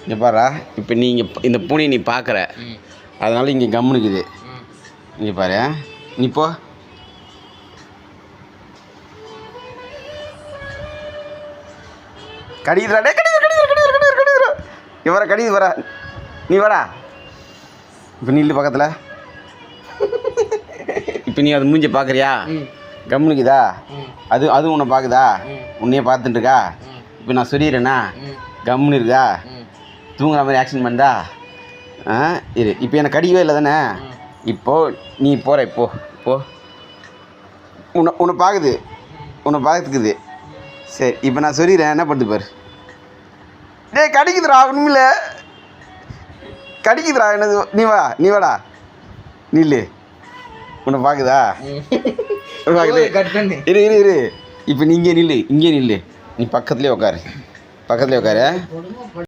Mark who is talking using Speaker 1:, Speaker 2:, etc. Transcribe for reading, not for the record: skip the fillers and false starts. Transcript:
Speaker 1: இங்கே பாரா, இப்போ நீங்கள் இந்த பூனையை நீ பார்க்குற, அதனால இங்கே கம்முனுக்குது. இங்கே பாரு, நீ போ. கடிக்குதுடா, டே கடிக்குது. நீ வர கடிக்குது வர, நீ வாடா. இப்போ நீ இல்லை பக்கத்தில். இப்போ நீ அது மூஞ்சி பார்க்குறியா? கம்முனுக்குதா? அதுவும் உன்னை பார்க்குதா? உன்னையே பார்த்துட்டு இருக்கா? இப்போ நான் சொல்லிடுறேண்ணா, கம்முன்னு இருக்கா? தூங்குற மாதிரி ஆக்ஷன் பண்ணுதா? இரு, இப்போ எனக்கு கடிக்கவே இல்லை தானே? இப்போது நீ போகிற, இப்போ உன்னை பார்க்குது, உன்னை பார்த்துக்குது. சரி, இப்போ நான் சொல்லிடுறேன், என்ன பண்ணுது பாரு. டேய் கடிக்குதுடா, உண்மையில கடிக்குதுடா. என்னது? நீ வாடா, நீ இல்லை. உன்னை பார்க்குதா? இரு. இப்போ நீ இங்கே நில்லு, நீ பக்கத்துலேயே உட்காரு.